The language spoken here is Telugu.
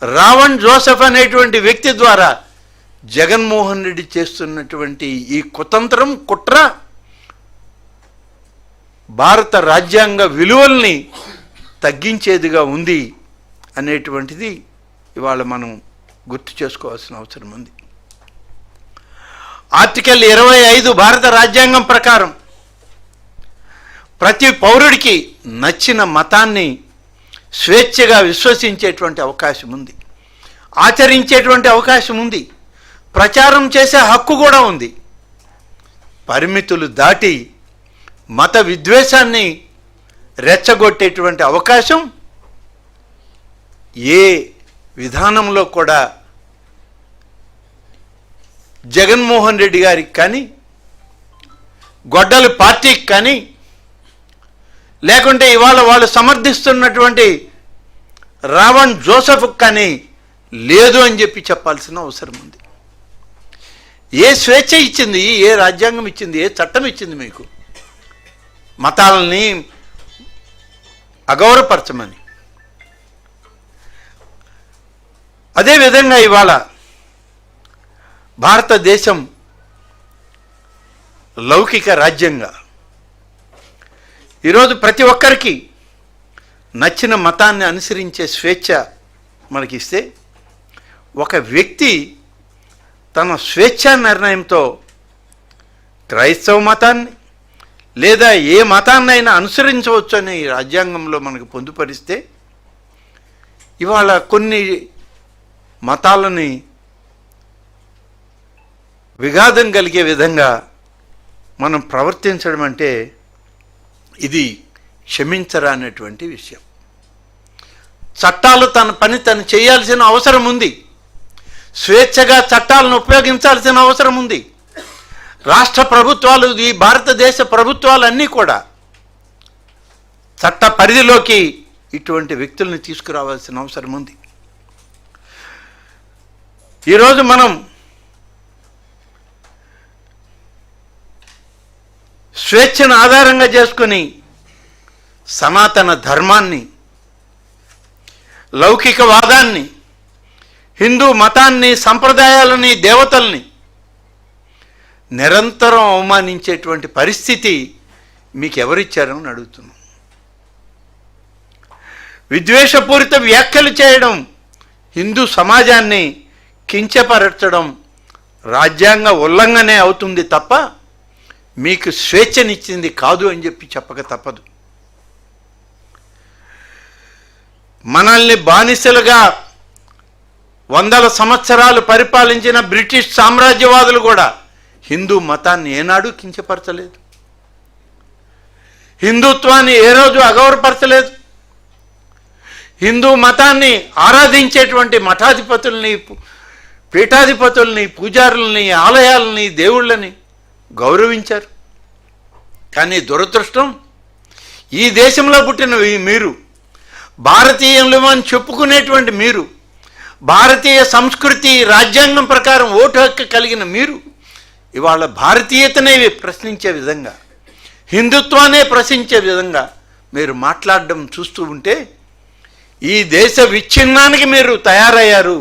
రావణ్ జోసెఫ్ అనేటువంటి వ్యక్తి ద్వారా జగన్మోహన్ రెడ్డి చేస్తున్నటువంటి ఈ కుతంత్రం, కుట్ర భారత రాజ్యాంగ విలువల్ని తగ్గించేదిగా ఉంది అనేటువంటిది ఇవాళ మనం గుర్తు చేసుకోవాల్సిన అవసరం ఉంది. ఆర్టికల్ 25 భారత రాజ్యాంగం ప్రకారం ప్రతి పౌరుడికి నచ్చిన మతాన్ని స్వేచ్ఛగా విశ్వసించేటువంటి అవకాశం ఉంది, ఆచరించేటువంటి అవకాశం ఉంది, ప్రచారం చేసే హక్కు కూడా ఉంది. పరిమితులు దాటి మత విద్వేషాన్ని రెచ్చగొట్టేటువంటి అవకాశం ఏ విధానంలో కూడా జగన్మోహన్ రెడ్డి గారికి కానీ, గొడ్డల పార్టీకి కానీ, లేకుంటే ఇవాళ వాళ్ళు సమర్థిస్తున్నటువంటి రావణ్ జోసెఫ్కి కానీ లేదు అని చెప్పి చెప్పాల్సిన అవసరం ఉంది. ఏ స్వేచ్ఛ ఇచ్చింది, ఏ రాజ్యాంగం ఇచ్చింది, ఏ చట్టం ఇచ్చింది మీకు మతాలని అగౌరవపరచమని? అదేవిధంగా ఇవాళ భారతదేశం లౌకిక రాజ్యంగా ఈరోజు ప్రతి ఒక్కరికి నచ్చిన మతాన్ని అనుసరించే స్వేచ్ఛ మనకిస్తే, ఒక వ్యక్తి తన స్వేచ్ఛా నిర్ణయంతో క్రైస్తవ మతాన్ని లేదా ఏ మతాన్నైనా అనుసరించవచ్చు అని రాజ్యాంగంలో మనకు పొందుపరిస్తే, ఇవాళ కొన్ని మతాలని విఘాతం కలిగే విధంగా మనం ప్రవర్తించడం అంటే ఇది క్షమించరానటువంటి విషయం. చట్టాలు తన పని తను చేయాల్సిన అవసరం ఉంది, స్వేచ్ఛగా చట్టాలను ఉపయోగించాల్సిన అవసరం ఉంది. రాష్ట్ర ప్రభుత్వాలు, ఈ భారతదేశ ప్రభుత్వాలన్నీ కూడా చట్ట పరిధిలోకి ఇటువంటి వ్యక్తుల్ని తీసుకురావాల్సిన అవసరం ఉంది. ఈరోజు మనం స్వేచ్ఛను ఆధారంగా చేసుకొని సనాతన ధర్మాన్ని, లౌకికవాదాన్ని, హిందూ మతాన్ని, సంప్రదాయాలని, దేవతల్ని నిరంతరం అవమానించేటువంటి పరిస్థితి మీకు ఎవరిచ్చారని అడుగుతున్నాం. విద్వేషపూరిత వ్యాఖ్యలు చేయడం, హిందూ సమాజాన్ని కించపరచడం రాజ్యాంగ ఉల్లంఘనే అవుతుంది తప్ప మీకు స్వేచ్ఛనిచ్చింది కాదు అని చెప్పి చెప్పక తప్పదు. మనల్ని బానిసలుగా వందల సంవత్సరాలు పరిపాలించిన బ్రిటిష్ సామ్రాజ్యవాదులు కూడా హిందూ మతాన్ని ఏనాడు కించపరచలేదు, హిందుత్వాన్ని ఏ రోజు అగౌరవపరచలేదు. హిందూ మతాన్ని ఆరాధించేటువంటి మఠాధిపతుల్ని, పీఠాధిపతుల్ని, పూజారుల్ని, ఆలయాలని, దేవుళ్ళని గౌరవించారు. కానీ దురదృష్టం, ఈ దేశంలో పుట్టిన మీరు, భారతీయులు అని చెప్పుకునేటువంటి మీరు, భారతీయ సంస్కృతి రాజ్యాంగం ప్రకారం ఓటు హక్కు కలిగిన మీరు ఇవాళ భారతీయతనే ప్రశ్నించే విధంగా, హిందుత్వాన్ని ప్రశ్నించే విధంగా మీరు మాట్లాడడం చూస్తూ ఉంటే ఈ దేశ విచ్ఛిన్నానికి మీరు తయారయ్యారు.